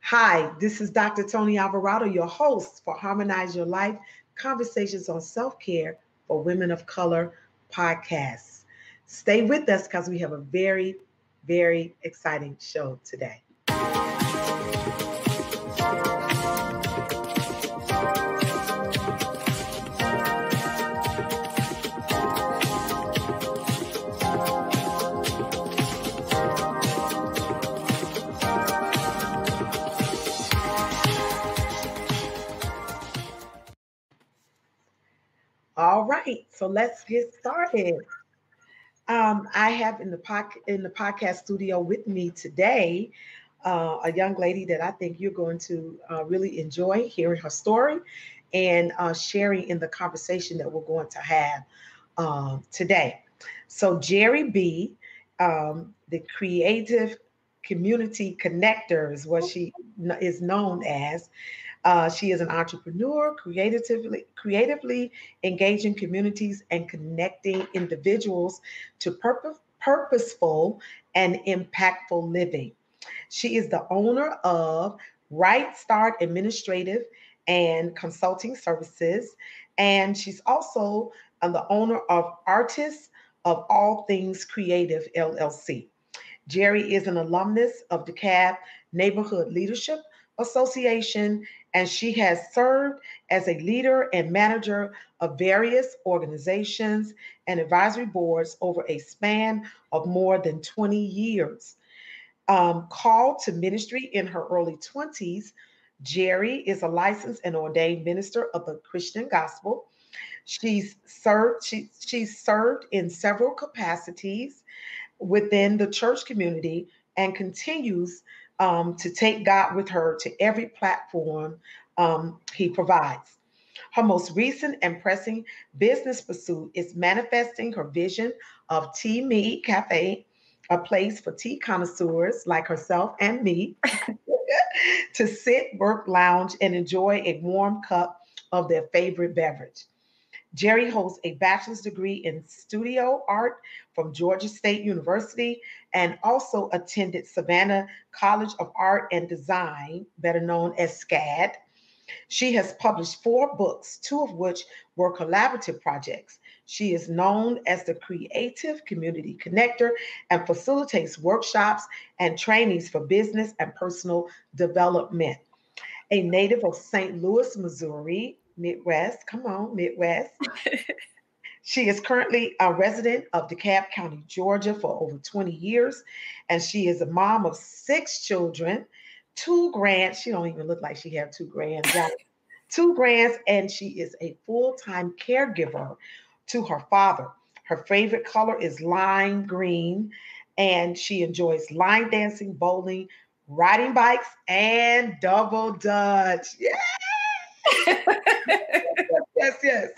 Hi, this is Dr. Toni Alvarado, your host for Harmonize Your Life Conversations on Self-Care for Women of Color podcast. Stay with us because we have a very, very exciting show today. All right, so let's get started. I have in the podcast studio with me today a young lady that I think you're going to really enjoy hearing her story and sharing in the conversation that we're going to have today. So Jerri B, the creative community connector is what she is known as. She is an entrepreneur, creatively engaging communities and connecting individuals to purposeful and impactful living. She is the owner of Right Start Administrative and Consulting Services, and she's also the owner of Artists of All Things Creative LLC. Jerri is an alumnus of DeKalb Neighborhood Leadership Association, and she has served as a leader and manager of various organizations and advisory boards over a span of more than 20 years. Called to ministry in her early 20s, Jerri is a licensed and ordained minister of the Christian gospel. She's served in several capacities within the church community and continues to take God with her to every platform he provides. Her most recent and pressing business pursuit is manifesting her vision of Tea Me Cafe, a place for tea connoisseurs like herself and me to sit, work, lounge, and enjoy a warm cup of their favorite beverage. Jerri holds a bachelor's degree in studio art from Georgia State University and also attended Savannah College of Art and Design, better known as SCAD. She has published 4 books, 2 of which were collaborative projects. She is known as the Creative Community Connector and facilitates workshops and trainings for business and personal development. A native of St. Louis, Missouri, Midwest. Come on, Midwest. She is currently a resident of DeKalb County, Georgia for over 20 years, and she is a mom of 6 children, 2 grands. She don't even look like she have 2 grands. 2 grands, and she is a full-time caregiver to her father. Her favorite color is lime green, and she enjoys line dancing, bowling, riding bikes, and double dutch. Yeah. Yes.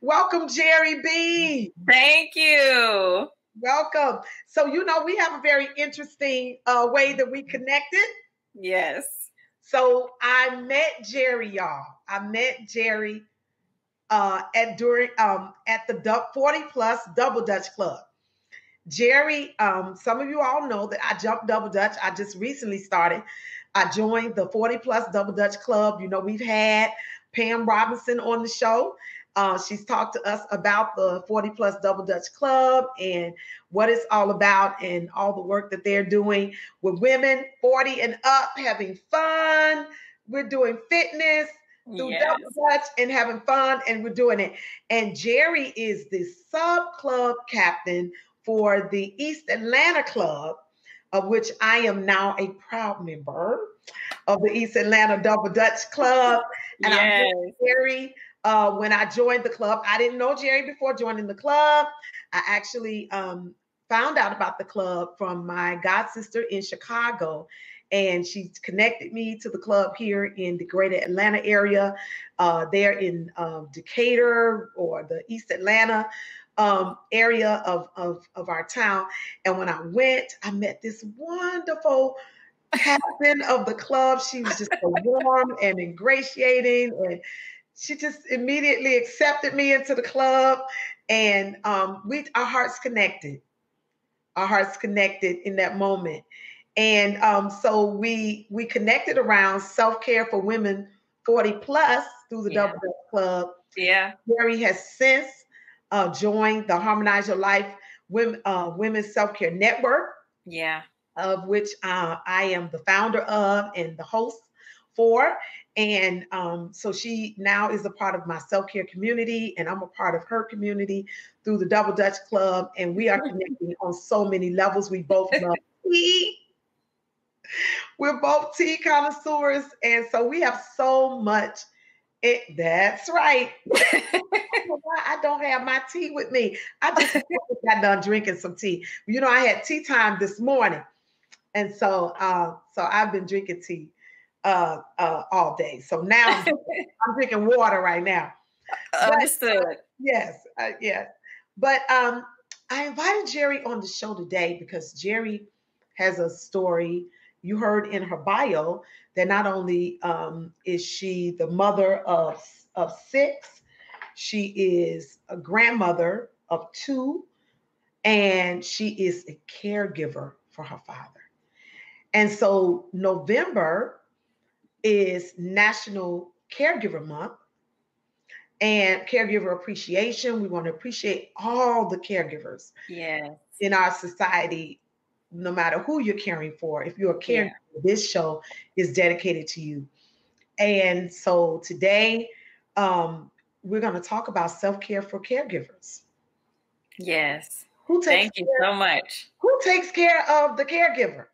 Welcome, Jerri B. Thank you. Welcome. So, we have a very interesting way that we connected. Yes. So I met Jerri, y'all. I met Jerri at the 40 Plus Double Dutch Club. Jerri, some of you all know that I jumped double dutch. I just recently started. I joined the 40 Plus Double Dutch Club. We've had Pam Robinson on the show. She's talked to us about the 40 Plus Double Dutch Club and what it's all about and all the work that they're doing with women 40 and up, having fun. We're doing fitness through Double Dutch and having fun, and we're doing it. And Jerri is the sub-club captain for the East Atlanta Club, of which I am now a proud member of the East Atlanta Double Dutch Club. And I'm very when I joined the club. I didn't know Jerri before joining the club. I actually found out about the club from my god sister in Chicago, and she connected me to the club here in the greater Atlanta area. There in Decatur or the East Atlanta area of our town. And when I went, I met this wonderful captain of the club. She was just so warm and ingratiating, and she just immediately accepted me into the club, and our hearts connected. Our hearts connected in that moment. And so we connected around self-care for women 40 plus through the Yeah. Double Dutch Club. Yeah. Jerri has since joined the Harmonize Your Life Women's Self-Care Network, Yeah. of which I am the founder of and the host for. And so she now is a part of my self-care community, and I'm a part of her community through the Double Dutch Club. And we are connecting on so many levels. We both love tea. We're both tea connoisseurs. And so we have so much. That's right. I don't have my tea with me. I just got done drinking some tea. You know, I had tea time this morning. And so I've been drinking tea all day. So now I'm drinking water right now. Understood. Yes, yes. But I invited Jerri on the show today because Jerri has a story. You heard in her bio that not only is she the mother of six, she is a grandmother of two, and she is a caregiver for her father. And so November is National Caregiver Month and caregiver appreciation. We want to appreciate all the caregivers in our society, no matter who you're caring for. If you're a caregiver, this show is dedicated to you. And so today, we're going to talk about self-care for caregivers. Yes. Thank you so much. Who takes care of the caregiver?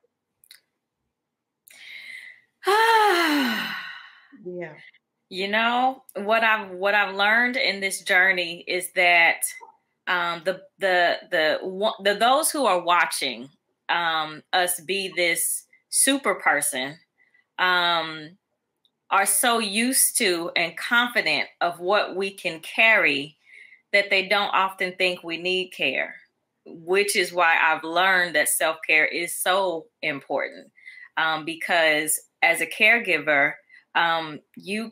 Yeah. You know, what I've learned in this journey is that those who are watching us be this super person are so used to and confident of what we can carry that they don't often think we need care, which is why I've learned that self-care is so important, because as a caregiver, you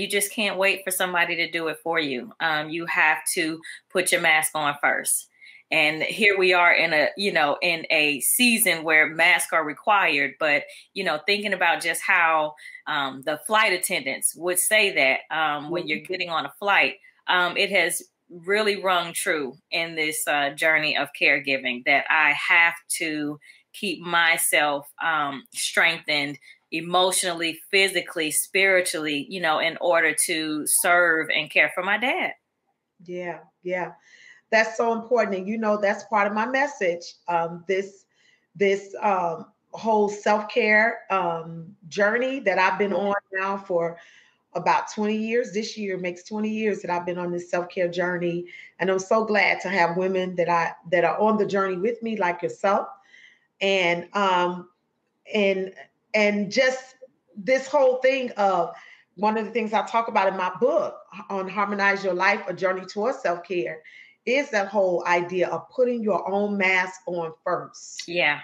just can't wait for somebody to do it for you. You have to put your mask on first. And here we are in a season where masks are required, but, thinking about just how the flight attendants would say that when you're getting on a flight, it has really rung true in this journey of caregiving that I have to keep myself strengthened emotionally, physically, spiritually, in order to serve and care for my dad. Yeah, yeah. That's so important. And that's part of my message. This whole self-care journey that I've been on now for about 20 years. This year makes 20 years that I've been on this self-care journey. And I'm so glad to have women that are on the journey with me, like yourself. And just this whole thing of one of the things I talk about in my book on Harmonize Your Life, A Journey Towards Self-Care, is that whole idea of putting your own mask on first. Yeah.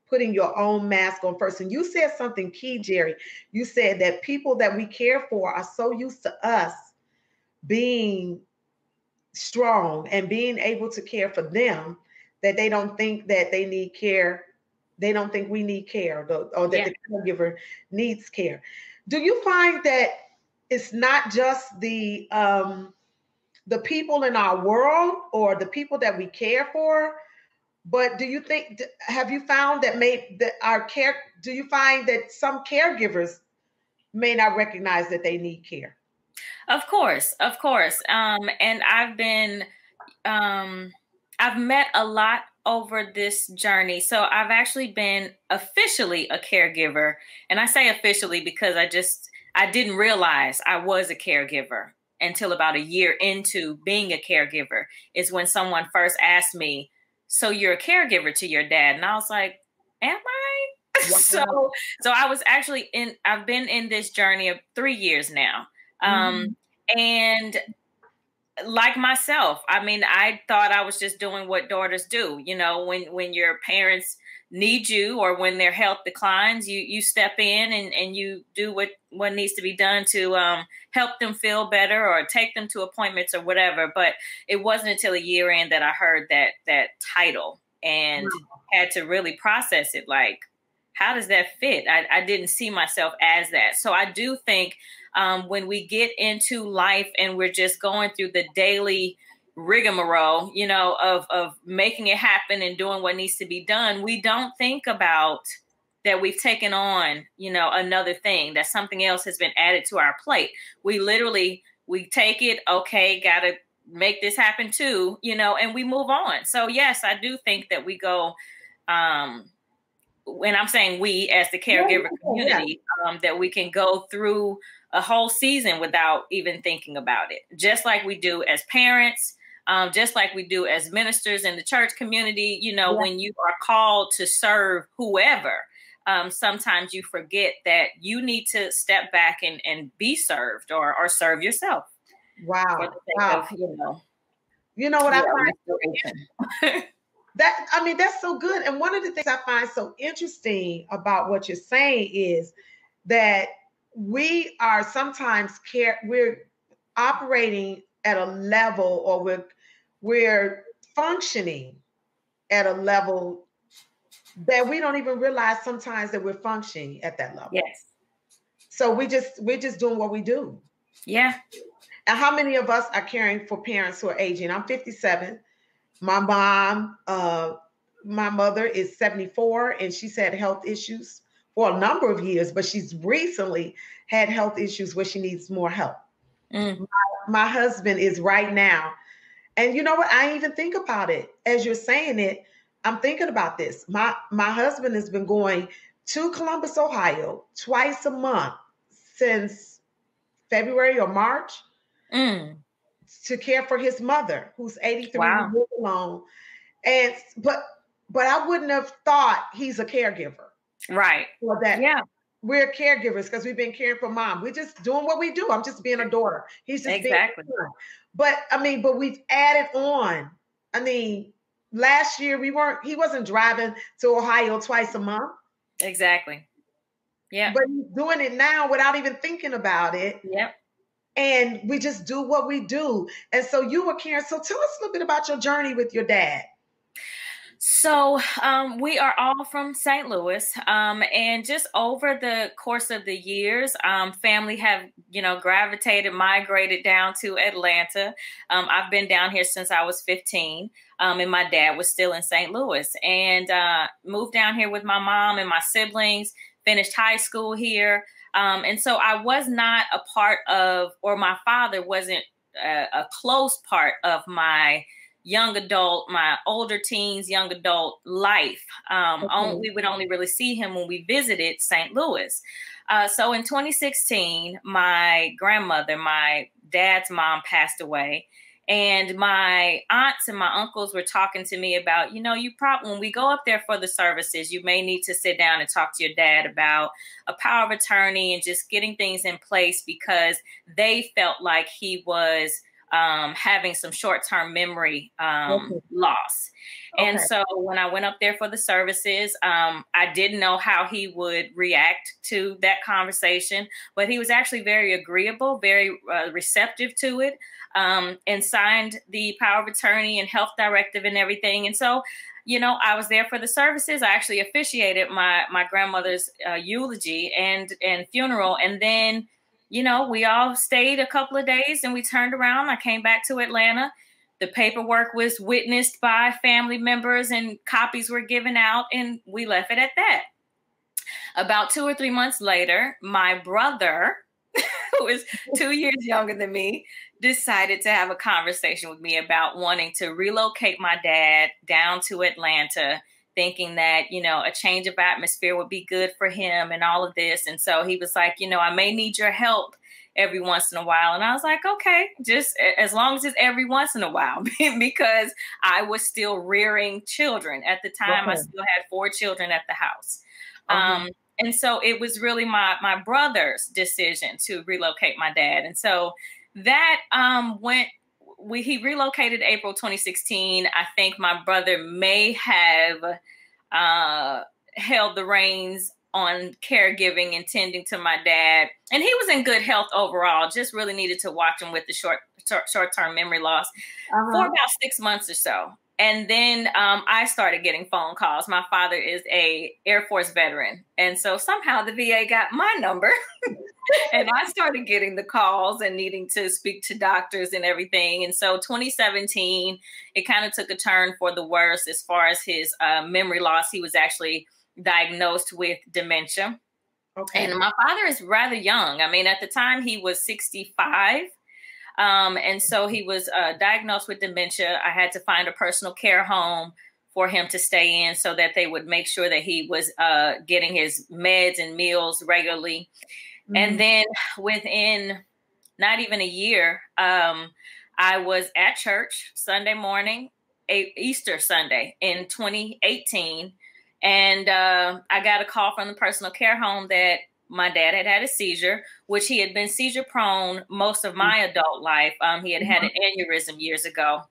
Putting your own mask on first. And you said something key, Jerri. You said that people that we care for are so used to us being strong and being able to care for them that they don't think that they need care. They don't think we need care, or that the caregiver needs care. Do you find that it's not just the people in our world or the people that we care for, but have you found that do you find that some caregivers may not recognize that they need care? Of course. And I've met a lot over this journey. So I've actually been officially a caregiver. And I say officially because I didn't realize I was a caregiver until about a year into being a caregiver is when someone first asked me, so you're a caregiver to your dad? And I was like, am I? Wow. So I was actually I've been in this journey of 3 years now. And like myself, I mean, I thought I was just doing what daughters do. When your parents need you or when their health declines, you step in and you do what needs to be done to help them feel better or take them to appointments or whatever. But it wasn't until a year in that I heard that title and had to really process it. Like, how does that fit? I didn't see myself as that. So I do think when we get into life and we're just going through the daily rigmarole, you know, of making it happen and doing what needs to be done, we don't think about that we've taken on, you know, another thing, that something else has been added to our plate. We take it, okay, got to make this happen too, you know, and we move on. So yes, I do think that we go, when I'm saying we as the caregiver community, that we can go through a whole season without even thinking about it, just like we do as parents, just like we do as ministers in the church community. You know, when you are called to serve whoever, sometimes you forget that you need to step back and be served or serve yourself. Wow. For the sake of, you know what I find? That's so good. And one of the things I find so interesting about what you're saying is that we are sometimes we're operating at a level, or we're functioning at a level that we don't even realize sometimes that we're functioning at that level. Yes. So we're just doing what we do. Yeah. And how many of us are caring for parents who are aging? I'm 57. My mom, my mother is 74, and she's had health issues for a number of years, but she's recently had health issues where she needs more help. My husband is right now. And you know what? I even think about it as you're saying it. I'm thinking about this. My husband has been going to Columbus, Ohio, twice a month since February or March to care for his mother, who's 83, who lives alone. And but I wouldn't have thought he's a caregiver. Right. For that. We're caregivers because we've been caring for mom. We're just doing what we do. I'm just being a daughter. He's just being a son. But we've added on. I mean, last year he wasn't driving to Ohio twice a month. Exactly. Yeah. But he's doing it now without even thinking about it. Yep. And we just do what we do. And so you were caring. So tell us a little bit about your journey with your dad. So we are all from St. Louis, and just over the course of the years, family have, migrated down to Atlanta. I've been down here since I was 15, and my dad was still in St. Louis, and moved down here with my mom and my siblings, finished high school here. And so I was not a part of, or my father wasn't a close part of my young adult, my older teens, young adult life. We would only really see him when we visited St. Louis. So in 2016, my grandmother, my dad's mom, passed away. And my aunts and my uncles were talking to me about, when we go up there for the services, you may need to sit down and talk to your dad about a power of attorney and just getting things in place, because they felt like he was having some short-term memory loss. And so when I went up there for the services, I didn't know how he would react to that conversation, but he was actually very agreeable, very receptive to it, and signed the power of attorney and health directive and everything. And so, I was there for the services. I actually officiated my grandmother's eulogy and funeral. And then we all stayed a couple of days and we turned around. I came back to Atlanta. The paperwork was witnessed by family members and copies were given out, and we left it at that. About 2 or 3 months later, my brother, who is 2 years younger than me, decided to have a conversation with me about wanting to relocate my dad down to Atlanta, thinking that, a change of atmosphere would be good for him and all of this. And so he was like, I may need your help every once in a while. And I was like, okay, just as long as it's every once in a while, because I was still rearing children at the time. I still had 4 children at the house. And so it was really my brother's decision to relocate my dad. And so that he relocated April 2016. I think my brother may have held the reins on caregiving and tending to my dad. And he was in good health overall, just really needed to watch him with the short-term memory loss for about 6 months or so. And then I started getting phone calls. My father is a Air Force veteran. And so somehow the VA got my number and I started getting the calls and needing to speak to doctors and everything. And so 2017, it kind of took a turn for the worse as far as his memory loss. He was actually diagnosed with dementia. Okay. And my father is rather young. I mean, at the time he was 65. And so he was diagnosed with dementia. I had to find a personal care home for him to stay in so that they would make sure that he was getting his meds and meals regularly. Mm-hmm. And then within not even a year, I was at church Sunday morning, Easter Sunday in 2018. And I got a call from the personal care home that my dad had had a seizure, which he had been seizure prone most of my adult life. He had had an aneurysm years ago.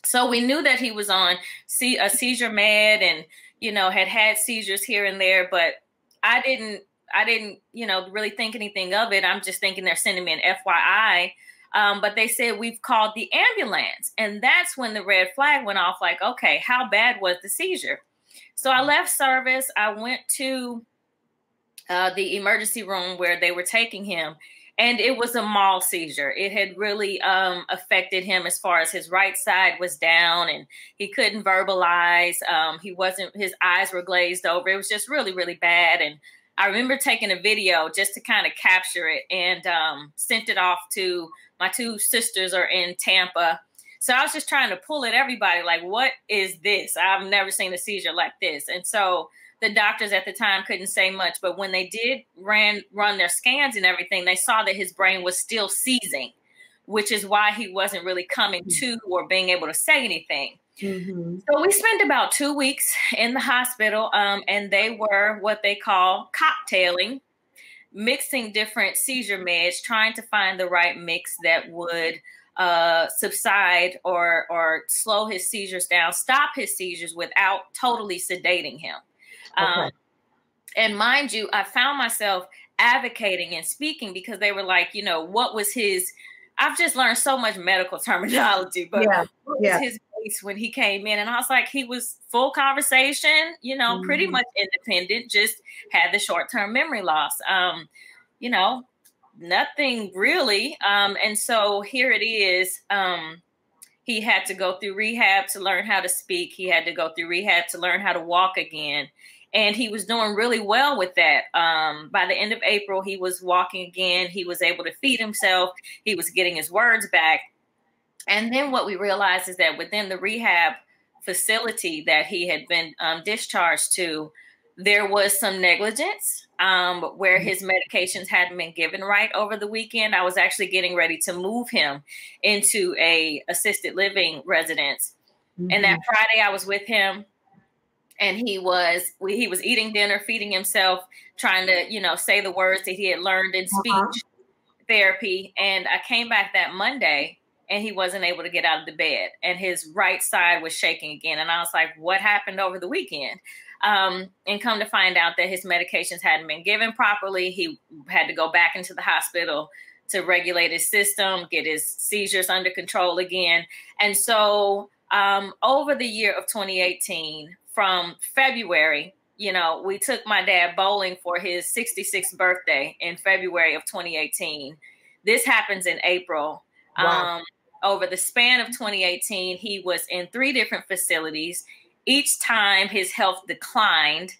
So we knew that he was on a seizure med and, you know, had seizures here and there, but I didn't, you know, really think anything of it. I'm just thinking they're sending me an FYI. But they said, we've called the ambulance. And that's when the red flag went off, like, okay, how bad was the seizure? So I left service. I went to the emergency room where they were taking him. And it was a mild seizure. It had really affected him as far as his right side was down and he couldn't verbalize. His eyes were glazed over. It was just really, really bad. And I remember taking a video just to kind of capture it and sent it off to my two sisters are in Tampa. So I was just trying to pull at everybody, like, what is this? I've never seen a seizure like this. And so the doctors at the time couldn't say much, but when they did run their scans and everything, they saw that his brain was still seizing, which is why he wasn't really coming to or being able to say anything. Mm-hmm. So we spent about 2 weeks in the hospital, and they were what they call cocktailing, mixing different seizure meds, trying to find the right mix that would subside or slow his seizures down, stop his seizures without totally sedating him. Okay. And mind you, I found myself advocating and speaking because they were like, you know, what was his, I've just learned so much medical terminology, but what was his base when he came in? And I was like, he was full conversation, you know, pretty much independent, just had the short-term memory loss, you know, nothing really. And so here it is. He had to go through rehab to learn how to speak. He had to go through rehab to learn how to walk again. And he was doing really well with that. By the end of April, he was walking again. He was able to feed himself. He was getting his words back. And then what we realized is that within the rehab facility that he had been discharged to, there was some negligence where his medications hadn't been given right over the weekend. I was actually getting ready to move him into a assisted living residence. Mm-hmm. And that Friday I was with him. And he was eating dinner, feeding himself, trying to, you know, say the words that he had learned in speech therapy. And I came back that Monday and he wasn't able to get out of the bed and his right side was shaking again. And I was like, what happened over the weekend? And come to find out that his medications hadn't been given properly. He had to go back into the hospital to regulate his system, get his seizures under control again. And so over the year of 2018, from February, you know, we took my dad bowling for his 66th birthday in February of 2018. This happens in April. Wow. Over the span of 2018, he was in 3 different facilities. Each time his health declined.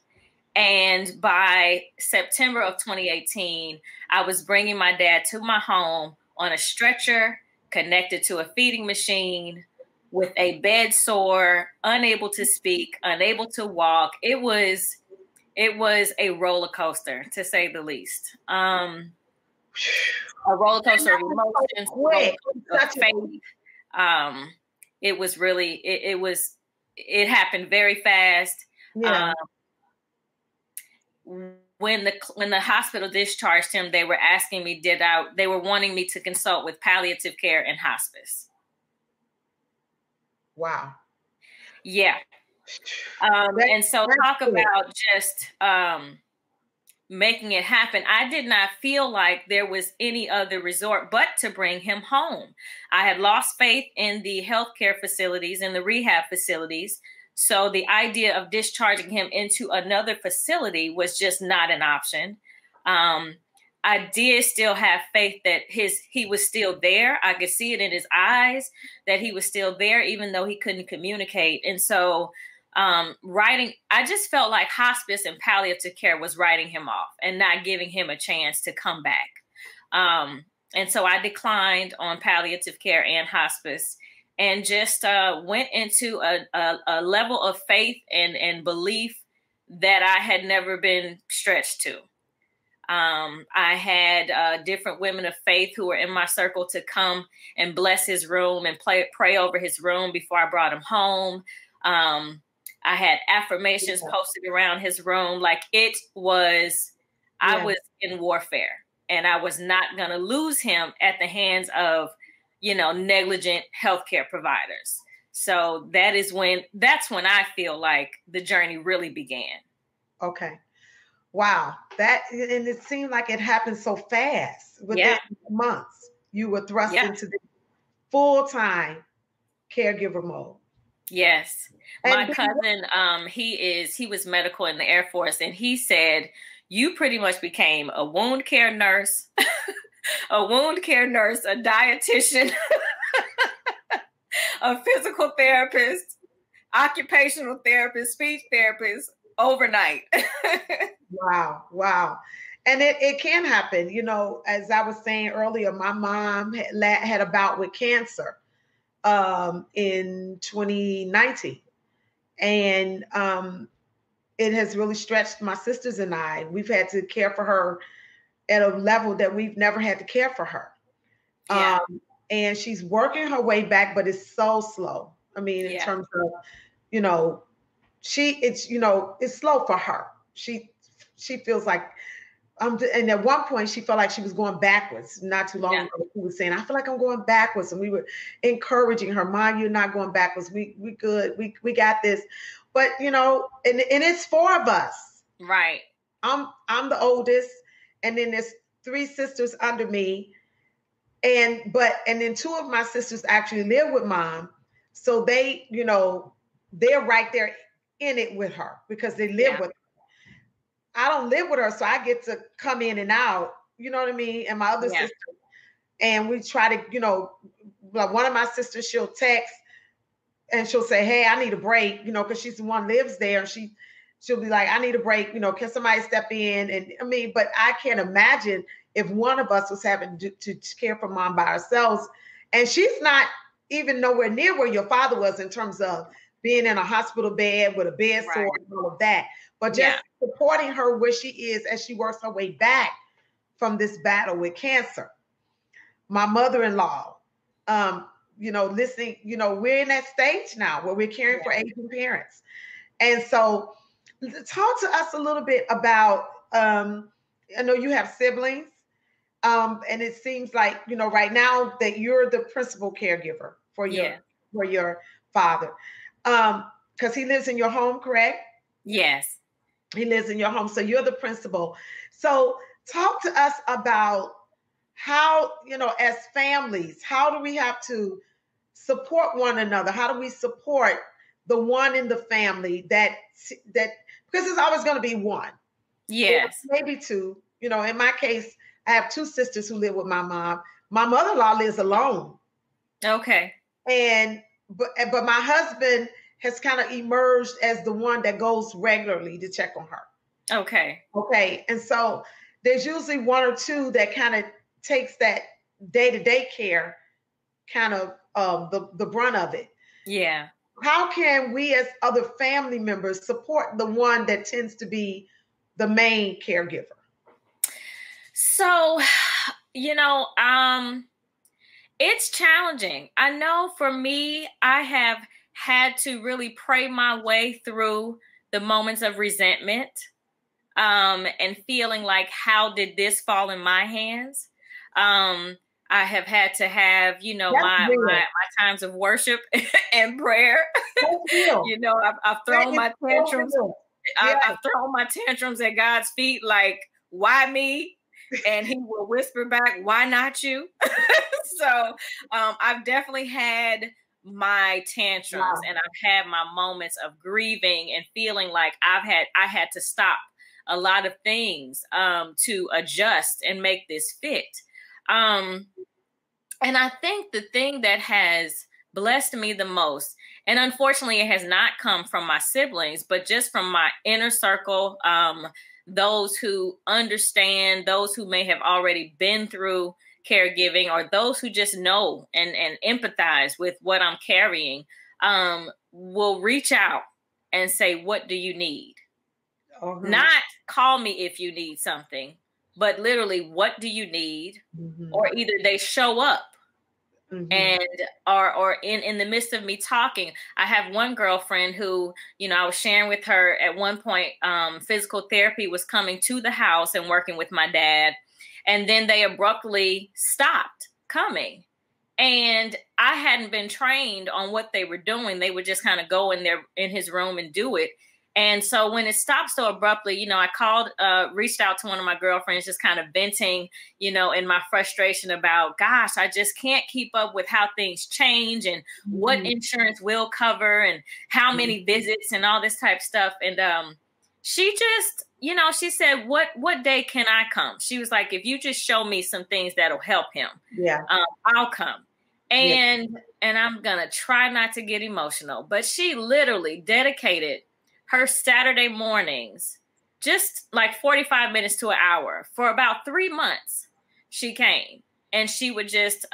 And by September of 2018, I was bringing my dad to my home on a stretcher, connected to a feeding machine, with a bed sore, unable to speak, unable to walk. It was a roller coaster, to say the least. A roller coaster of emotions, of faith. It was really, it happened very fast. Yeah. When the hospital discharged him, they were asking me, they were wanting me to consult with palliative care and hospice. Wow. Yeah. And so talk about just making it happen, I did not feel like there was any other resort but to bring him home. I had lost faith in the healthcare facilities and the rehab facilities. So the idea of discharging him into another facility was just not an option. I did still have faith that he was still there. I could see it in his eyes that he was still there, even though he couldn't communicate. And so I just felt like hospice and palliative care was writing him off and not giving him a chance to come back. And so I declined on palliative care and hospice, and just went into a level of faith and belief that I had never been stretched to. I had different women of faith who were in my circle to come and bless his room and pray over his room before I brought him home. I had affirmations posted around his room. Like I was in warfare, and I was not going to lose him at the hands of, negligent healthcare providers. So that's when I feel like the journey really began. Okay. Wow. And it seemed like it happened so fast. Within months, you were thrust into the full-time caregiver mode. Yes. My cousin, he was medical in the Air Force, and he said, you pretty much became a wound care nurse, a dietitian, a physical therapist, occupational therapist, speech therapist overnight. Wow. And it can happen. As I was saying earlier, my mom had a bout with cancer in 2019. And it has really stretched my sisters and I. We've had to care for her at a level that we've never had to care for her. Yeah. And she's working her way back, but it's so slow. I mean, in terms of, it's slow for her. She feels like, and at one point she felt like she was going backwards. Not too long ago, she was saying, I feel like I'm going backwards. And we were encouraging her, Mom, you're not going backwards. We good. We got this. But, and it's 4 of us. Right. I'm the oldest. And then there's 3 sisters under me. And then 2 of my sisters actually live with Mom. So they, they're right there in it with her because they live with her. I don't live with her, so I get to come in and out, you know what I mean? And my other sister, and we try to, like one of my sisters, she'll text and she'll say, hey, I need a break, because she's the one who lives there. And she'll be like, I need a break, can somebody step in? And I mean, but I can't imagine if one of us was having to care for Mom by ourselves. And she's not even nowhere near where your father was in terms of being in a hospital bed with a bed sore and all of that. But just supporting her where she is as she works her way back from this battle with cancer. My mother-in-law, listening, we're in that stage now where we're caring for aging parents. And so talk to us a little bit about, I know you have siblings, and it seems like, right now that you're the principal caregiver for your father. Because he lives in your home, correct? Yes. He lives in your home. So you're the principal. So talk to us about how, as families, how do we have to support one another? How do we support the one in the family that because it's always going to be one. Yes. Or maybe 2. In my case, I have 2 sisters who live with my mom. My mother-in-law lives alone. Okay. But my husband has kind of emerged as the one that goes regularly to check on her. Okay. And so there's usually 1 or 2 that kind of takes that day-to-day care, kind of the brunt of it. Yeah. How can we as other family members support the one that tends to be the main caregiver? So, it's challenging. I know for me, I have had to really pray my way through the moments of resentment and feeling like, how did this fall in my hands? I have had to have, my times of worship and prayer. I've thrown my tantrums. I've thrown my tantrums at God's feet. Like, why me? And he will whisper back, why not you? So I've definitely had my tantrums, Wow. and I've had my moments of grieving and feeling like I had to stop a lot of things to adjust and make this fit. And I think the thing that has blessed me the most, and unfortunately it has not come from my siblings, but just from my inner circle, those who understand, those who may have already been through caregiving, or those who just know and empathize with what I'm carrying, will reach out and say, what do you need? Not call me if you need something, but literally, what do you need? Or either they show up and or in the midst of me talking. I have one girlfriend who, I was sharing with her at one point, physical therapy was coming to the house and working with my dad. And then they abruptly stopped coming. And I hadn't been trained on what they were doing. They would just kind of go in his room and do it. And so when it stopped so abruptly, I called, reached out to one of my girlfriends, just kind of venting, in my frustration about, gosh, I just can't keep up with how things change and what insurance will cover and how many visits and all this type of stuff. And she just, she said, what day can I come? She was like, if you just show me some things that'll help him, I'll come. And I'm going to try not to get emotional, but she literally dedicated her Saturday mornings, just like 45 minutes to an hour for about 3 months. She came and she would just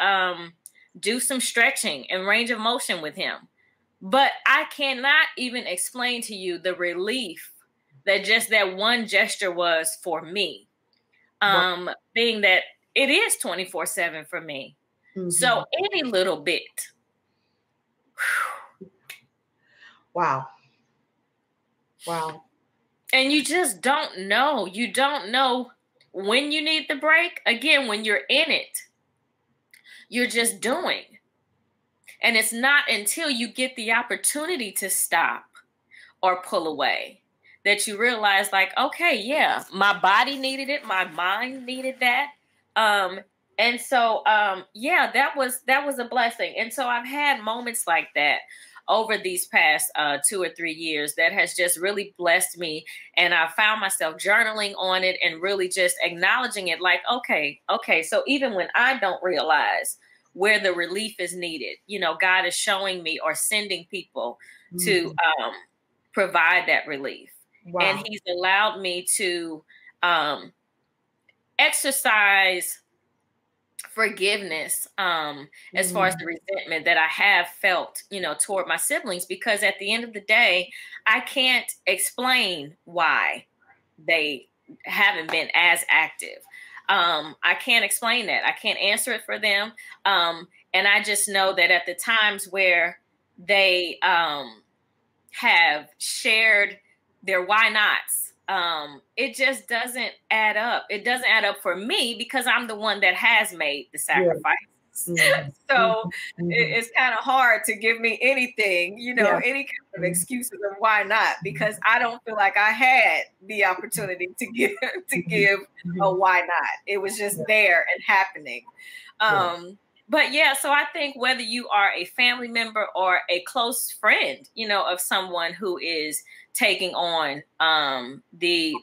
do some stretching and range of motion with him. But I cannot even explain to you the relief that just that one gesture was for me, being that it is 24/7 for me. So any little bit. Wow. Wow. And you just don't know. You don't know when you need the break. Again, when you're in it, you're just doing. And it's not until you get the opportunity to stop or pull away that you realize, like, okay, yeah, my body needed it. My mind needed that. And so, that was a blessing. And so I've had moments like that over these past 2 or 3 years that has just really blessed me. And I found myself journaling on it and really just acknowledging it, like, okay. So even when I don't realize where the relief is needed, God is showing me or sending people to provide that relief. Wow. And he's allowed me to exercise forgiveness as far as the resentment that I have felt, toward my siblings, because at the end of the day, I can't explain why they haven't been as active. I can't explain that. I can't answer it for them. And I just know that at the times where they have shared their why nots, it just doesn't add up. It doesn't add up for me because I'm the one that has made the sacrifice. So it's kind of hard to give me anything, any kind of excuses of why not, because I don't feel like I had the opportunity to give a why not. It was just there and happening. But so I think whether you are a family member or a close friend, of someone who is taking on the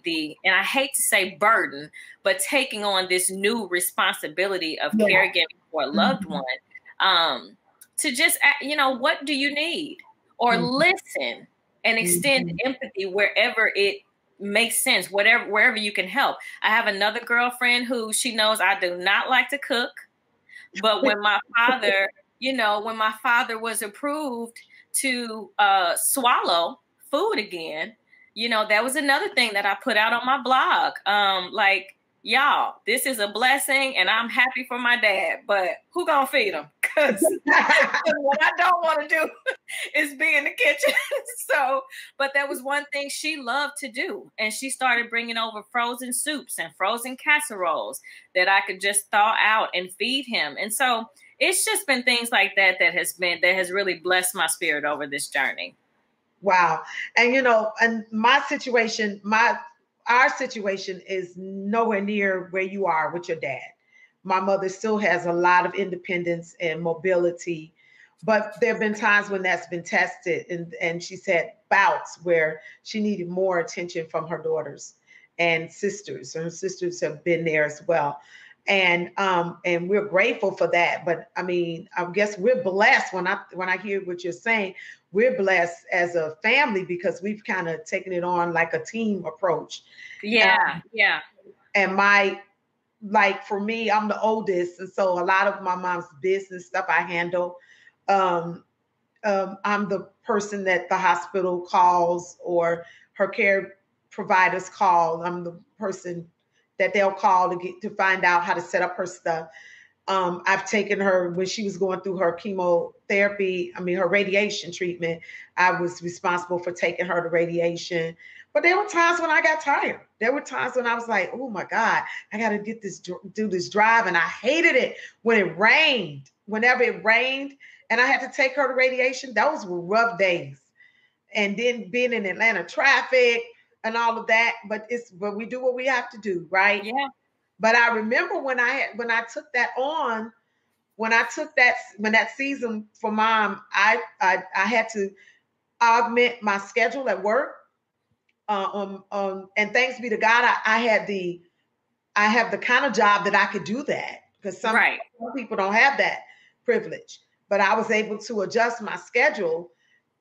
and I hate to say burden, but taking on this new responsibility of caregiving for a loved one, to just, what do you need? Or listen and extend empathy wherever it makes sense, wherever you can help. I have another girlfriend who, she knows I do not like to cook. But when my father was approved to swallow food again, that was another thing that I put out on my blog. Like, y'all, this is a blessing and I'm happy for my dad, but who gonna feed him? Because what I don't want to do is be in the kitchen. But that was one thing she loved to do. And she started bringing over frozen soups and frozen casseroles that I could just thaw out and feed him. And so it's just been things like that that has really blessed my spirit over this journey. Wow. And, and my situation, our situation is nowhere near where you are with your dad. My mother still has a lot of independence and mobility, but there have been times when that's been tested, and she's had bouts where she needed more attention from her daughters and sisters. Her sisters have been there as well. And we're grateful for that. But I mean, I guess we're blessed when I hear what you're saying. We're blessed as a family because we've kind of taken it on like a team approach. Yeah, yeah. And like for me, I'm the oldest, and so a lot of my mom's business stuff I handle. Um, I'm the person that the hospital calls or her care providers call. I'm the person that they'll call to find out how to set up her stuff. I've taken her when she was going through her chemotherapy, her radiation treatment. I was responsible for taking her to radiation. But there were times when I got tired. There were times when I was like, oh my God, I got to do this drive. And I hated it when it rained. Whenever it rained and I had to take her to radiation, those were rough days. And then being in Atlanta traffic and all of that. But we do what we have to do, right? Yeah. But I remember when I took that on, when that season for mom, I had to augment my schedule at work. And thanks be to God, I have the kind of job that I could do that, because some people don't have that privilege. But I was able to adjust my schedule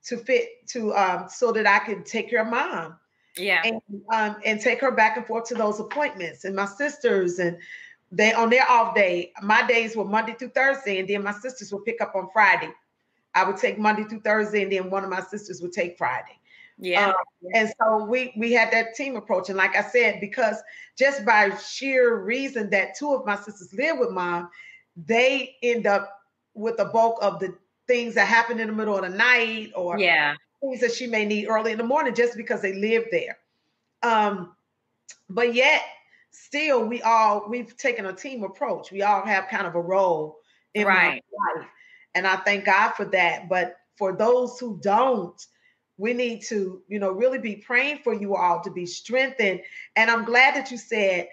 to fit so that I could take care of mom. Yeah. And take her back and forth to those appointments. And my sisters, and they on their off day, my days were Monday through Thursday, and then my sisters would pick up on Friday. I would take Monday through Thursday, and then one of my sisters would take Friday. Yeah. And so we had that team approach. And like I said, because just by sheer reason that two of my sisters live with mom, they end up with the bulk of the things that happen in the middle of the night, or things that she may need early in the morning, just because they live there. But yet still we've taken a team approach. We all have kind of a role in my life. And I thank God for that. But for those who don't, we need to, really be praying for you all to be strengthened. And I'm glad that you said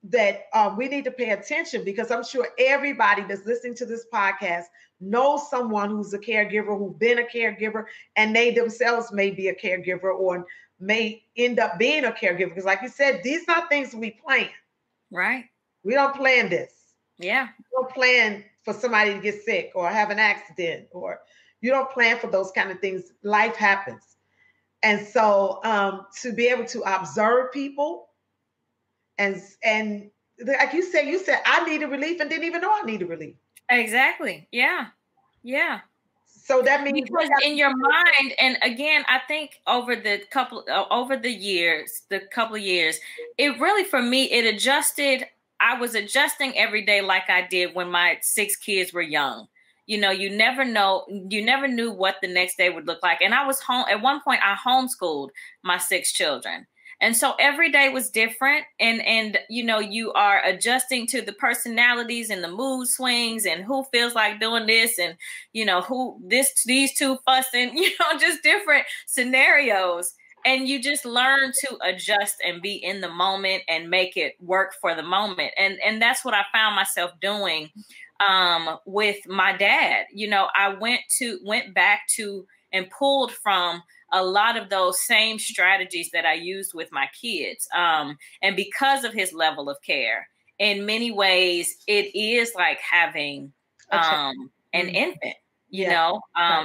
that we need to pay attention, because I'm sure everybody that's listening to this podcast knows someone who's a caregiver, who's been a caregiver, and they themselves may be a caregiver or may end up being a caregiver. Because like you said, these are not things we plan. Right. We don't plan this. Yeah. We don't plan for somebody to get sick or have an accident, or you don't plan for those kind of things. Life happens. And so to be able to observe people and like you said, I needed relief and didn't even know I needed relief. Exactly. Yeah. Yeah. So that means because in your mind, and again, I think over the couple of years, it really, for me, it adjusted. I was adjusting every day like I did when my 6 kids were young. You never knew what the next day would look like. And I was home at one point. I homeschooled my 6 children. And so every day was different. And you are adjusting to the personalities and the mood swings and who feels like doing this and, these two fussing, just different scenarios. And you just learn to adjust and be in the moment and make it work for the moment. And that's what I found myself doing with my dad. I went back to and pulled from a lot of those same strategies that I used with my kids. And because of his level of care, in many ways, it is like having an infant,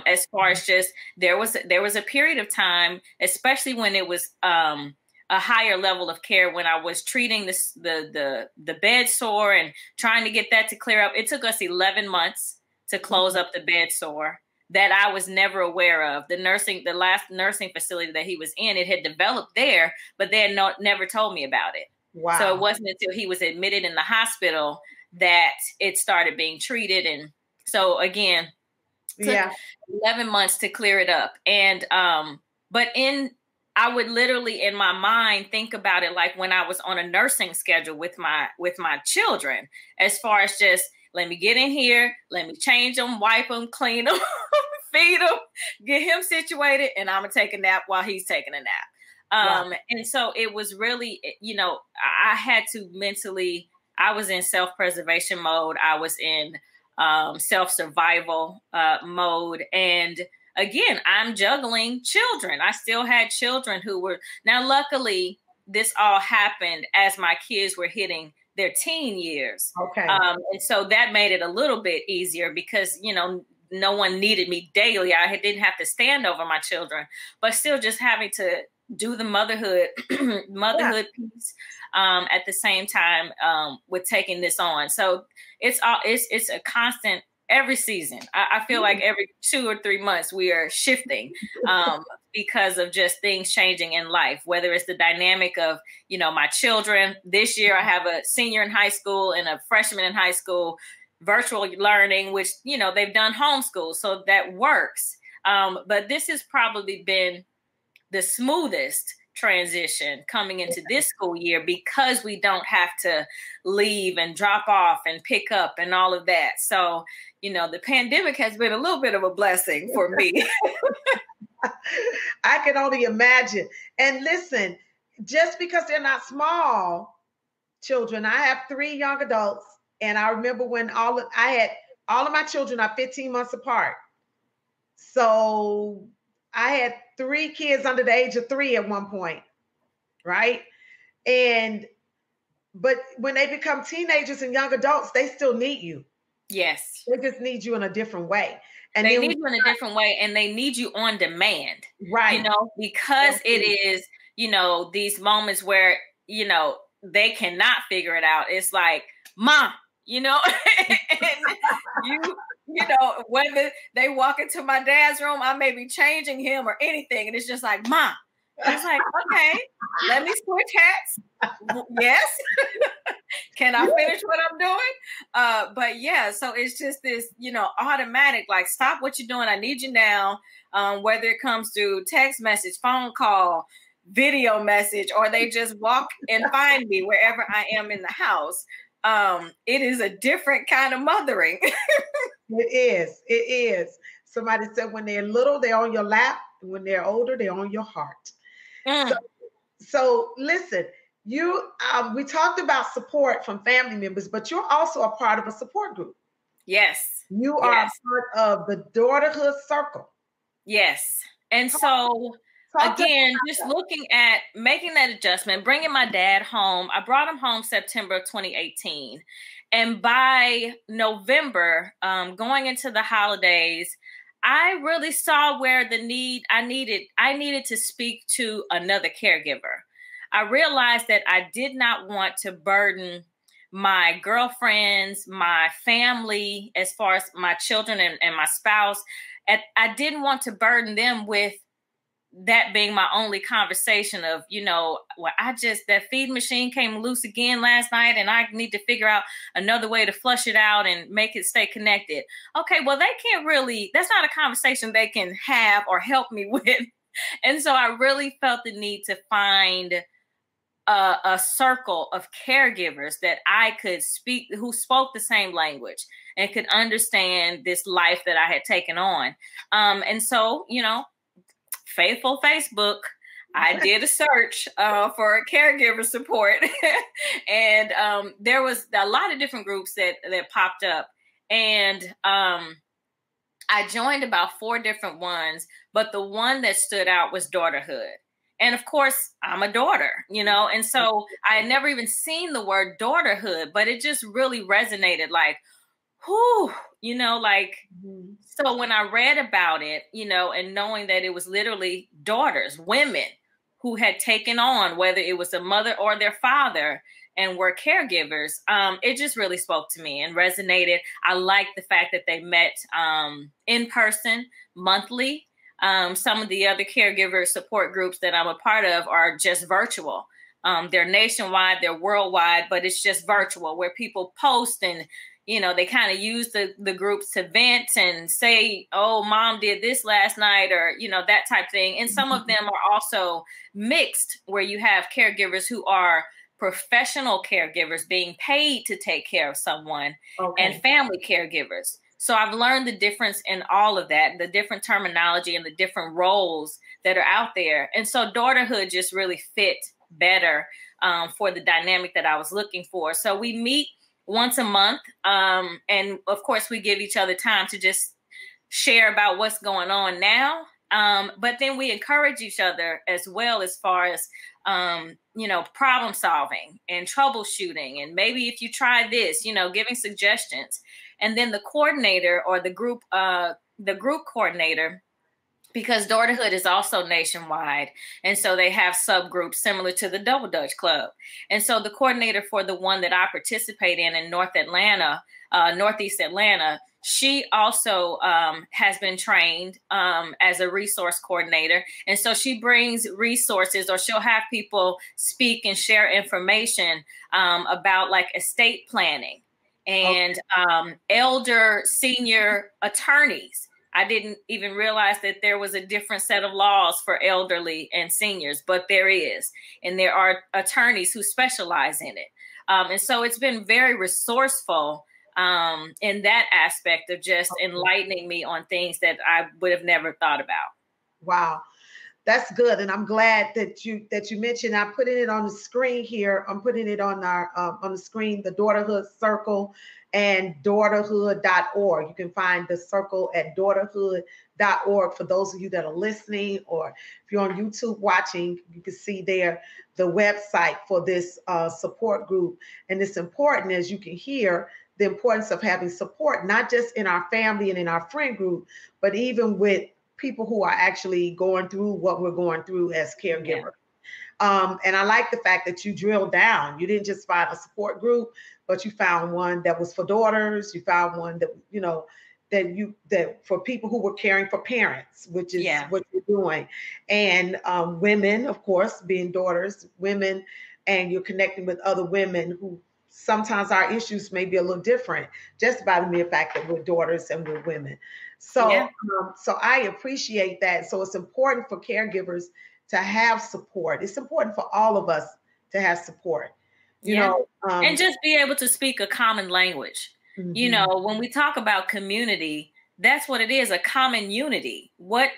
as far as just, there was a period of time, especially when it was a higher level of care, when I was treating the bed sore and trying to get that to clear up. It took us 11 months to close up the bed sore that I was never aware of. The last nursing facility that he was in, it had developed there, but they had never told me about it. Wow. So it wasn't until he was admitted in the hospital that it started being treated. And so again, took 11 months to clear it up. And, I would literally in my mind think about it like when I was on a nursing schedule with my children, as far as just, let me get in here, let me change them, wipe them, clean them, feed him, get him situated, and I'm going to take a nap while he's taking a nap. And so it was really, I had to mentally, I was in self-preservation mode. I was in self-survival mode. And again, I'm juggling children. I still had children who were, now luckily this all happened as my kids were hitting their teen years. Okay. And so that made it a little bit easier because, no one needed me daily. I didn't have to stand over my children, but still just having to do the motherhood piece at the same time with taking this on. So it's a constant every season. I feel like every 2 or 3 months we are shifting because of just things changing in life, whether it's the dynamic of, my children. This year I have a senior in high school and a freshman in high school, virtual learning, which, they've done homeschool. So that works. But this has probably been the smoothest transition coming into this school year because we don't have to leave and drop off and pick up and all of that. So, the pandemic has been a little bit of a blessing for me. I can only imagine. And listen, just because they're not small children, I have 3 young adults. And I remember when all of my children are 15 months apart. So I had 3 kids under the age of 3 at one point, right? But when they become teenagers and young adults, they still need you. Yes. They just need you in a different way. And they need you in a different way, and they need you on demand. Right. Because it is, these moments where, they cannot figure it out. It's like, Mom, and whether they walk into my dad's room, I may be changing him or anything. And it's just like, Mom. And it's like, okay, let me switch hats. Yes. Can I finish what I'm doing? But yeah, so it's just this, automatic, like, stop what you're doing. I need you now. Whether it comes through text message, phone call, video message, or they just walk and find me wherever I am in the house. It is a different kind of mothering. It is. Somebody said when they're little, they're on your lap. And when they're older, they're on your heart. So listen, we talked about support from family members, but you're also a part of a support group. Yes. You are a part of the Daughterhood Circle. Yes. And so again, just looking at making that adjustment, bringing my dad home. I brought him home September 2018. And by November, going into the holidays, I really saw where I needed to speak to another caregiver. I realized that I did not want to burden my girlfriends, my family, as far as my children and my spouse. I didn't want to burden them with that being my only conversation of, that feed machine came loose again last night and I need to figure out another way to flush it out and make it stay connected. Okay, well, they can't really, that's not a conversation they can have or help me with. And so I really felt the need to find a circle of caregivers that I could speak, who spoke the same language and could understand this life that I had taken on. And so, faithful Facebook, I did a search for caregiver support. And there was a lot of different groups that popped up. And I joined about 4 different ones, but the one that stood out was Daughterhood. And of course, I'm a daughter, and so I had never even seen the word daughterhood, but it just really resonated like, whew, So when I read about it, and knowing that it was literally daughters, women who had taken on, whether it was a mother or their father, and were caregivers, it just really spoke to me and resonated. I liked the fact that they met in person monthly. Some of the other caregiver support groups that I'm a part of are just virtual. They're nationwide, they're worldwide, but it's just virtual where people post and, they kind of use the groups to vent and say, oh, Mom did this last night, or, that type thing. And some of them are also mixed where you have caregivers who are professional caregivers being paid to take care of someone, and family caregivers. So I've learned the difference in all of that, the different terminology and the different roles that are out there. And so daughterhood just really fit better for the dynamic that I was looking for. So we meet once a month. And of course, we give each other time to just share about what's going on now. But then we encourage each other as well, as far as, problem solving and troubleshooting. And maybe if you try this, giving suggestions. And then the coordinator or the group coordinator, because daughterhood is also nationwide. And so they have subgroups similar to the Double Dutch Club. And so the coordinator for the one that I participate in Northeast Atlanta, she also has been trained as a resource coordinator. And so she brings resources, or she'll have people speak and share information about like estate planning and elder senior attorneys. I didn't even realize that there was a different set of laws for elderly and seniors, but there is. And there are attorneys who specialize in it. And so it's been very resourceful in that aspect of just enlightening me on things that I would have never thought about. Wow. That's good. And I'm glad that you mentioned, I'm putting it on the screen here. I'm putting it on on the screen, the Daughterhood Circle and daughterhood.org. You can find the circle at daughterhood.org for those of you that are listening, or if you're on YouTube watching, you can see there the website for this support group. And it's important, as you can hear, the importance of having support, not just in our family and in our friend group, but even with people who are actually going through what we're going through as caregivers. Yeah. And I like the fact that you drilled down. You didn't just find a support group, but you found one that was for daughters. You found one that, that for people who were caring for parents, which is what you're doing. And women, of course, being daughters, women, and you're connecting with other women who sometimes our issues may be a little different just by the mere fact that we're daughters and we're women. So, so I appreciate that. So it's important for caregivers to have support. It's important for all of us to have support, you know, and just be able to speak a common language. Mm-hmm. You know, when we talk about community, that's what it is, a common unity. What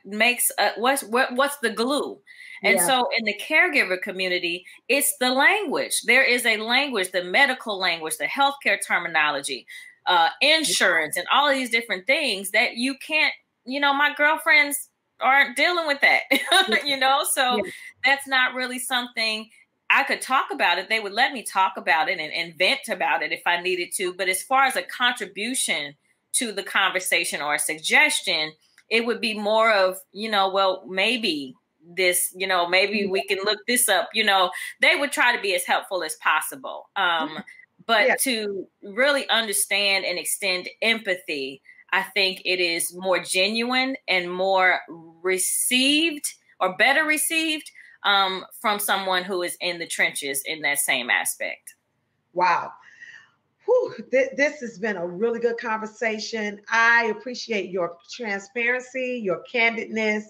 makes what's the glue? And so in the caregiver community, it's the language. There is a language, the medical language, the healthcare terminology, insurance, and all of these different things that you can't, my girlfriends aren't dealing with that, so that's not really something I could talk about it. They would let me talk about it and vent about it if I needed to. But as far as a contribution to the conversation or a suggestion, it would be more of, well, maybe this, maybe we can look this up, they would try to be as helpful as possible. But to really understand and extend empathy, I think it is more genuine and more received, or better received, from someone who is in the trenches in that same aspect. Wow. Whew, this has been a really good conversation. I appreciate your transparency, your candidness,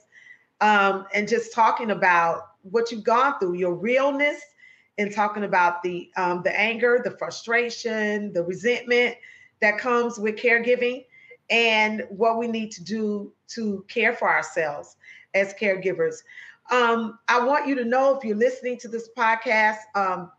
and just talking about what you've gone through, your realness, and talking about the anger, the frustration, the resentment that comes with caregiving, and what we need to do to care for ourselves as caregivers. I want you to know, if you're listening to this podcast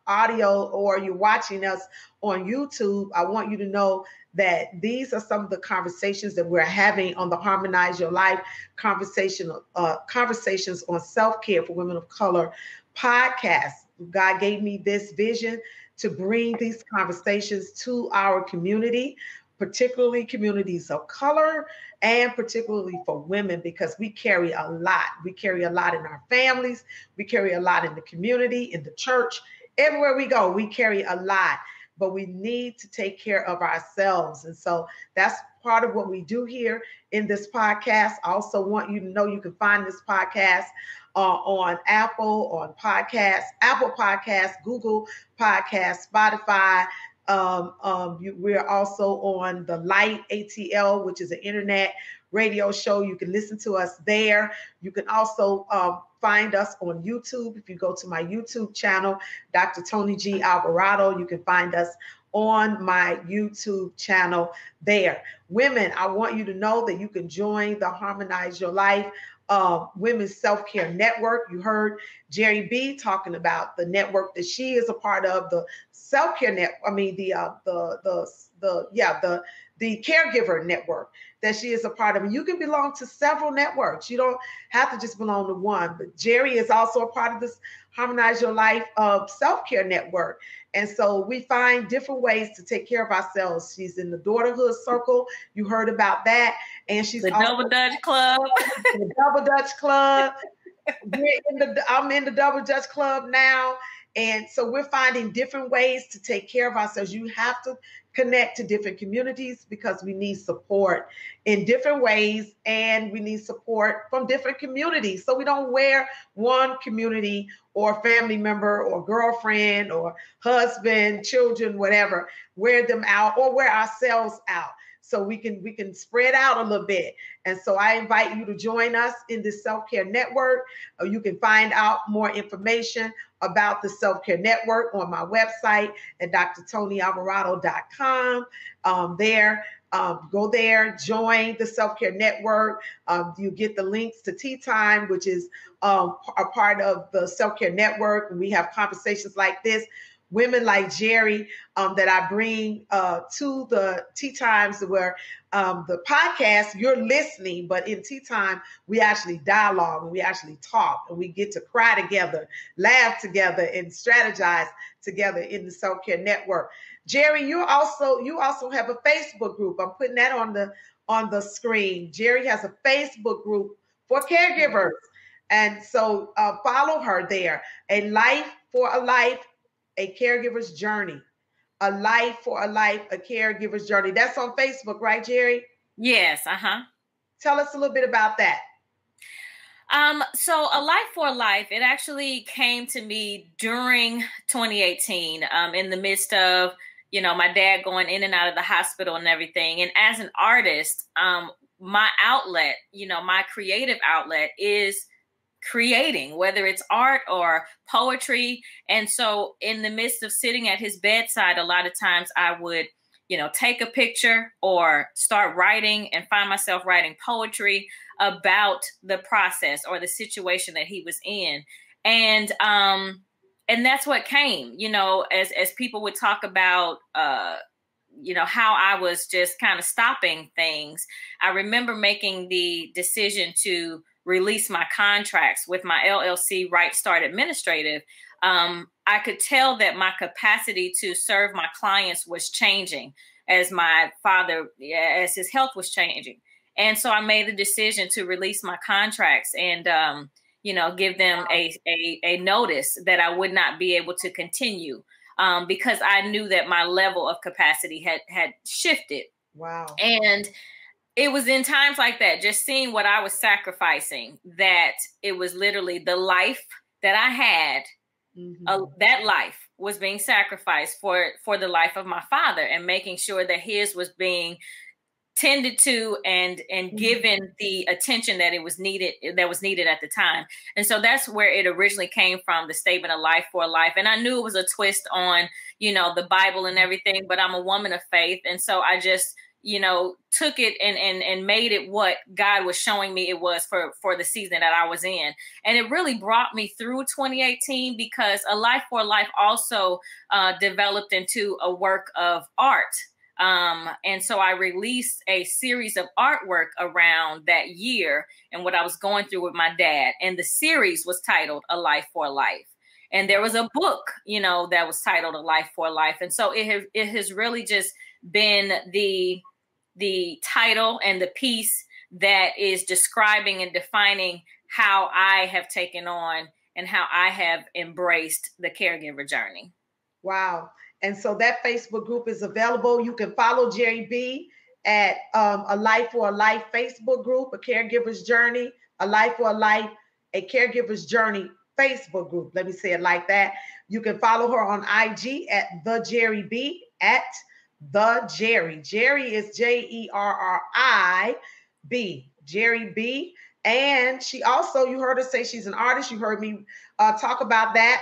audio, or you're watching us on YouTube, I want you to know that these are some of the conversations that we're having on the Harmonize Your Life conversations on self-care for women of color podcast. God gave me this vision to bring these conversations to our community, particularly communities of color, and particularly for women, because we carry a lot. We carry a lot in our families. We carry a lot in the community, in the church. Everywhere we go, we carry a lot, but we need to take care of ourselves. And so that's part of what we do here in this podcast. I also want you to know you can find this podcast on Apple Podcasts, Google Podcasts, Spotify. We're also on the Light ATL, which is an internet radio show. You can listen to us there. You can also find us on YouTube. If you go to my YouTube channel, Dr. Toni G. Alvarado, you can find us on my YouTube channel there. Women, I want you to know that you can join the Harmonize Your Life Women's Self-Care Network. You heard Jerri B talking about the network that she is a part of, the self-care net. I mean, the caregiver network that she is a part of. And you can belong to several networks. You don't have to just belong to one. But Jerri is also a part of this Harmonize Your Life self-care network. And so we find different ways to take care of ourselves. She's in the Daughterhood Circle. You heard about that. And she's the Double Dutch Club. The Double Dutch Club. I'm in the Double Dutch Club now. And so we're finding different ways to take care of ourselves. You have to connect to different communities because we need support in different ways, and we need support from different communities. So we don't wear one community or family member or girlfriend or husband, children, whatever, wear them out or wear ourselves out. So we can spread out a little bit. And so I invite you to join us in this self-care network. You can find out more information about the self-care network on my website at drtonyalvarado.com. Go there, join the self-care network. You get the links to Tea Time, which is a part of the self-care network. We have conversations like this. Women like Jerri that I bring to the Tea Times, where the podcast, you're listening, but in Tea Time, we actually dialogue and we actually talk and we get to cry together, laugh together, and strategize together in the self-care network. Jerri, you also have a Facebook group. I'm putting that on the screen. Jerri has a Facebook group for caregivers. And so follow her there. A Life for a Life, a Caregiver's Journey. A Life for a Life, a Caregiver's Journey. That's on Facebook, right, Jerri? Yes, Tell us a little bit about that. So A Life for a Life, it actually came to me during 2018, in the midst of, my dad going in and out of the hospital and everything. And as an artist, my outlet, my creative outlet is creating, whether it's art or poetry. And so in the midst of sitting at his bedside, a lot of times I would, take a picture or start writing and find myself writing poetry about the process or the situation that he was in. And that's what came, as people would talk about, how I was just kind of stopping things. I remember making the decision to release my contracts with my LLC, Right Start Administrative. I could tell that my capacity to serve my clients was changing as my father, as his health was changing. And so I made the decision to release my contracts and, give them a notice that I would not be able to continue because I knew that my level of capacity had shifted. Wow. And it was in times like that, just seeing what I was sacrificing, that it was literally the life that I had, that life was being sacrificed for the life of my father, and making sure that his was being tended to and given the attention that was needed at the time. And so that's where it originally came from, the statement, A Life for a Life. And I knew it was a twist on, the Bible and everything, but I'm a woman of faith. And so I just, took it and made it what God was showing me it was for the season that I was in. And it really brought me through 2018 because A Life for a Life also developed into a work of art. And so I released a series of artwork around that year and what I was going through with my dad. And the series was titled A Life for a Life. And there was a book, that was titled A Life for a Life. And so it has really just been the title and the piece that is describing and defining how I have taken on and how I have embraced the caregiver journey. Wow. And so that Facebook group is available. You can follow Jerri B at A Life for a Life Facebook group, A Caregiver's Journey, A Life for a Life, A Caregiver's Journey Facebook group. Let me say it like that. You can follow her on IG at The Jerri B, at The Jerri. Jerri is Jerri B. Jerri B. And she also, you heard her say she's an artist. You heard me talk about that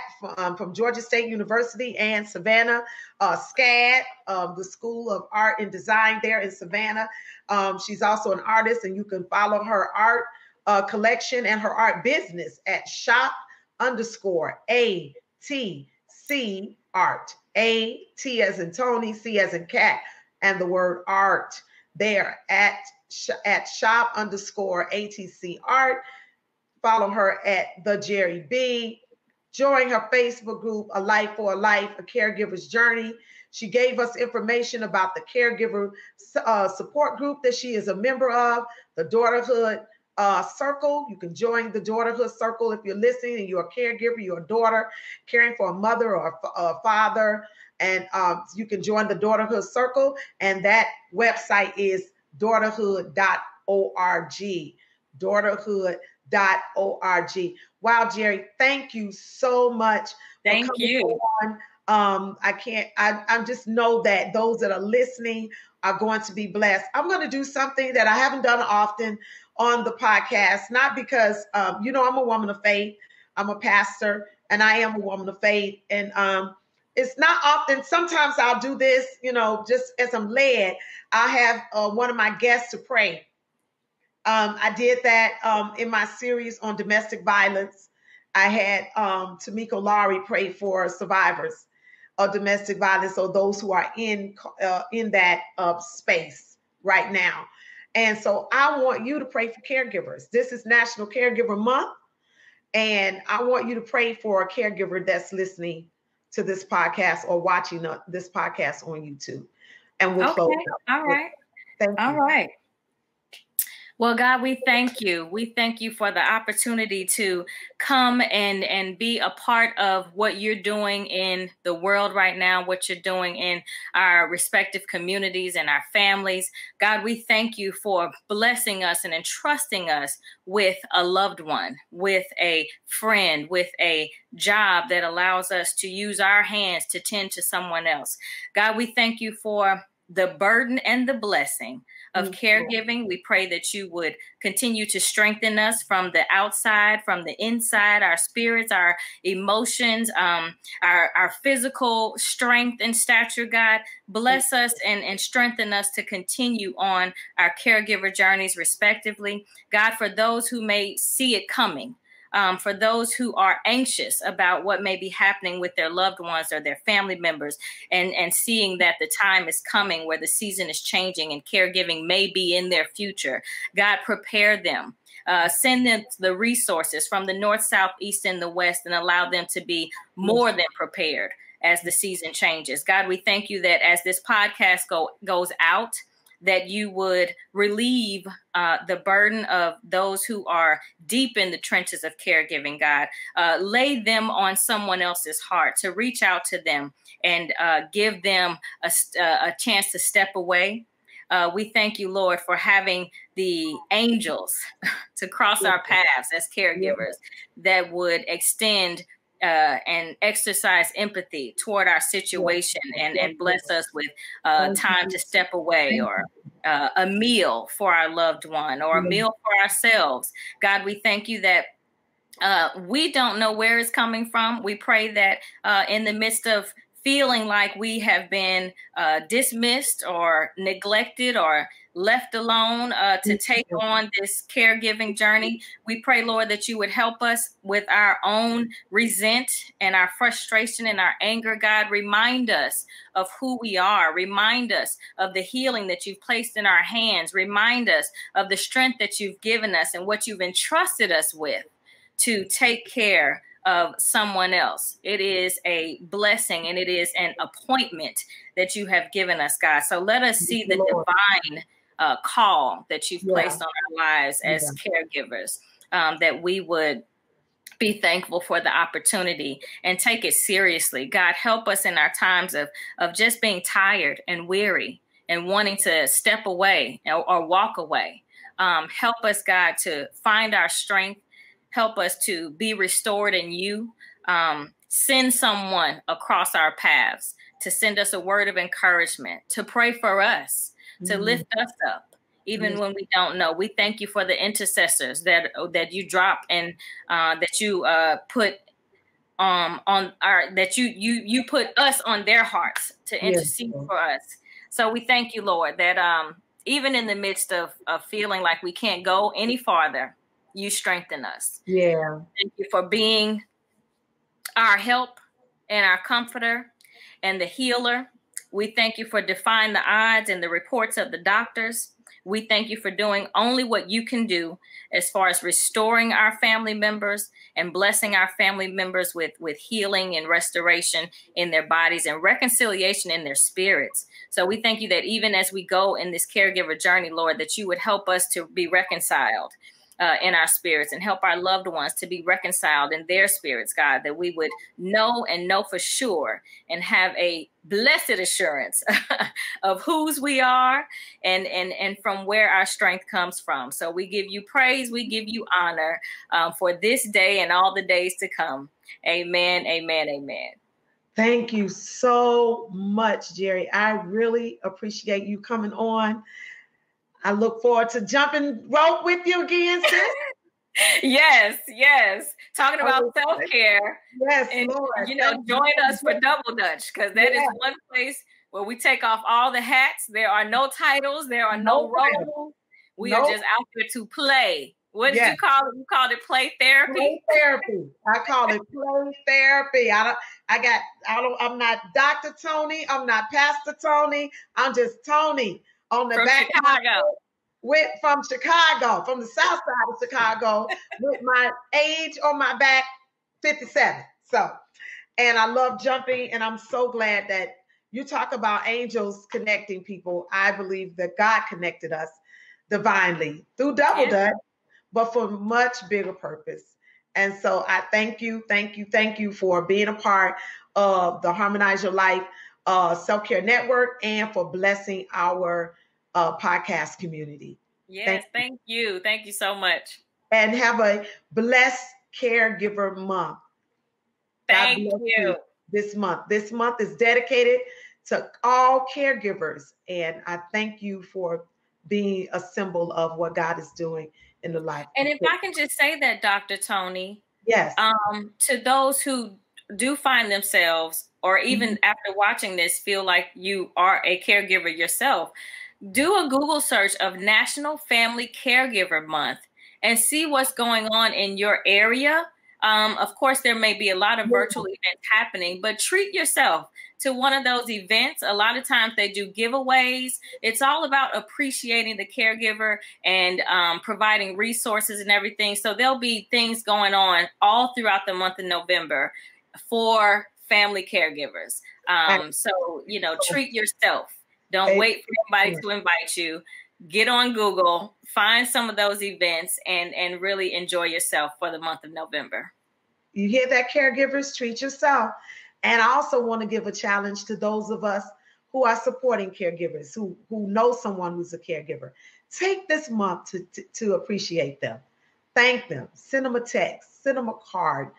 from Georgia State University and Savannah, SCAD, the School of Art and Design there in Savannah. She's also an artist, and you can follow her art collection and her art business at shop_ATC art. A-T as in Tony, C as in cat, and the word art there at shop_ATC art. Follow her at the Jerri B. Join her Facebook group, A Life for a Life, a caregiver's journey. She gave us information about the caregiver support group that she is a member of, the Daughterhood Circle. You can join the Daughterhood Circle if you're listening and you're a caregiver, you're a daughter caring for a mother or a father. And you can join the Daughterhood Circle. And that website is daughterhood.org. Daughterhood.org. Wow, Jerri, thank you so much. Thank you. I just know that those that are listening are going to be blessed. I'm going to do something that I haven't done often on the podcast, not because, I'm a woman of faith. I'm a pastor and I am a woman of faith. And it's not often. Sometimes I'll do this, just as I'm led. I'll have one of my guests to pray. I did that in my series on domestic violence. I had Tamiko Lowry pray for survivors of domestic violence, or those who are in that space right now. And so I want you to pray for caregivers. This is National Caregiver Month, and I want you to pray for a caregiver that's listening to this podcast or watching this podcast on YouTube. And we'll close out. All right. Thank you. All right. Well, God, we thank you. We thank you for the opportunity to come and be a part of what you're doing in the world right now, what you're doing in our respective communities and our families. God, we thank you for blessing us and entrusting us with a loved one, with a friend, with a job that allows us to use our hands to tend to someone else. God, we thank you for the burden and the blessing of caregiving. We pray that you would continue to strengthen us from the outside, from the inside, our spirits, our emotions, our physical strength and stature. God, bless us and strengthen us to continue on our caregiver journeys respectively. God, for those who may see it coming, for those who are anxious about what may be happening with their loved ones or their family members, and seeing that the time is coming where the season is changing and caregiving may be in their future. God, prepare them. Send them the resources from the north, south, east, and the west, and allow them to be more than prepared as the season changes. God, we thank you that as this podcast goes out, that you would relieve the burden of those who are deep in the trenches of caregiving, God. Lay them on someone else's heart to reach out to them and give them a chance to step away. We thank you, Lord, for having the angels to cross our paths as caregivers that would extend and exercise empathy toward our situation and bless us with time to step away, or a meal for our loved one, or a meal for ourselves. God, we thank you that we don't know where it's coming from. We pray that in the midst of feeling like we have been dismissed or neglected or left alone to take on this caregiving journey, we pray, Lord, that you would help us with our own resent and our frustration and our anger. God, remind us of who we are. Remind us of the healing that you've placed in our hands. Remind us of the strength that you've given us and what you've entrusted us with to take care of someone else. It is a blessing and it is an appointment that you have given us, God. So let us see the divine call that you've placed on our lives as caregivers, that we would be thankful for the opportunity and take it seriously. God, help us in our times of just being tired and weary and wanting to step away or walk away. Help us, God, to find our strength. Help us to be restored in you. Send someone across our paths to send us a word of encouragement, to pray for us, to lift us up even Yes. when we don't know. We thank you for the intercessors that you drop and that you put on our, that you put us on their hearts to Yes. intercede for us. So we thank you, Lord, that even in the midst of feeling like we can't go any farther, you strengthen us. Yeah. Thank you for being our help and our comforter and the healer. We thank you for defying the odds and the reports of the doctors. We thank you for doing only what you can do as far as restoring our family members and blessing our family members with healing and restoration in their bodies and reconciliation in their spirits. So we thank you that even as we go in this caregiver journey, Lord, that you would help us to be reconciled in our spirits and help our loved ones to be reconciled in their spirits, God, that we would know for sure and have a blessed assurance of whose we are and from where our strength comes from. So we give you praise, we give you honor for this day and all the days to come. Amen, amen, amen. Thank you so much, Jerri. I really appreciate you coming on. I look forward to jumping rope with you again, sis. Yes. Talking about self-care. Yes, and, Lord. Join us for Double Dutch, because that is one place where we take off all the hats. There are no titles. There are no roles. We are just out there to play. What did you call it? You called it play therapy? Play therapy. I call it play therapy. I'm not Dr. Toni. I'm not Pastor Toni. I'm just Toni on the from back Chicago. From Chicago, from the south side of Chicago, with my age on my back, 57. So, and I love jumping, and I'm so glad that you talk about angels connecting people. I believe that God connected us divinely through Double Dutch, but for much bigger purpose. And so I thank you for being a part of the Harmonize Your Life Self-Care Network and for blessing our podcast community. Yes, thank you. Thank you so much. And have a blessed caregiver month. Thank you. This month is dedicated to all caregivers. And I thank you for being a symbol of what God is doing in the life. And if I can just say that, Dr. Toni, yes, to those who do find themselves, or even after watching this, feel like you are a caregiver yourself, do a Google search of National Family Caregiver Month and see what's going on in your area. Of course, there may be a lot of virtual events happening, but treat yourself to one of those events. A lot of times they do giveaways. It's all about appreciating the caregiver and providing resources and everything. So there'll be things going on all throughout the month of November for family caregivers. So, treat yourself. Don't wait for anybody to invite you. Get on Google, find some of those events, and really enjoy yourself for the month of November. You hear that, caregivers? Treat yourself. And I also want to give a challenge to those of us who are supporting caregivers, who know someone who's a caregiver. Take this month to appreciate them. Thank them. Send them a text. Send them a card.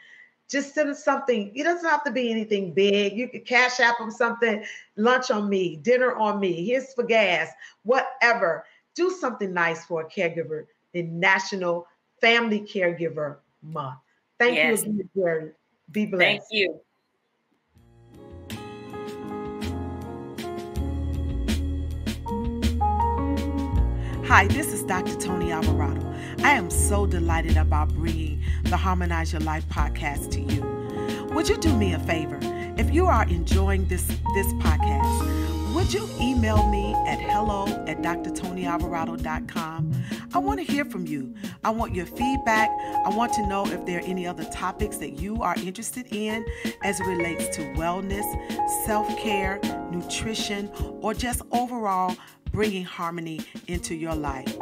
Just send them something. It doesn't have to be anything big. You can Cash App them something. Lunch on me. Dinner on me. Here's for gas. Whatever. Do something nice for a caregiver in National Family Caregiver Month. Thank you again, Jerri. Be blessed. Thank you. Hi, this is Dr. Toni Alvarado. I am so delighted about bringing the Harmonize Your Life podcast to you. Would you do me a favor? If you are enjoying this podcast, would you email me at hello@drtonyalvarado.com? I want to hear from you. I want your feedback. I want to know if there are any other topics that you are interested in as it relates to wellness, self-care, nutrition, or just overall bringing harmony into your life.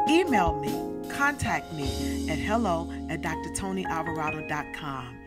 Email me, contact me at hello@drtonyalvarado.com.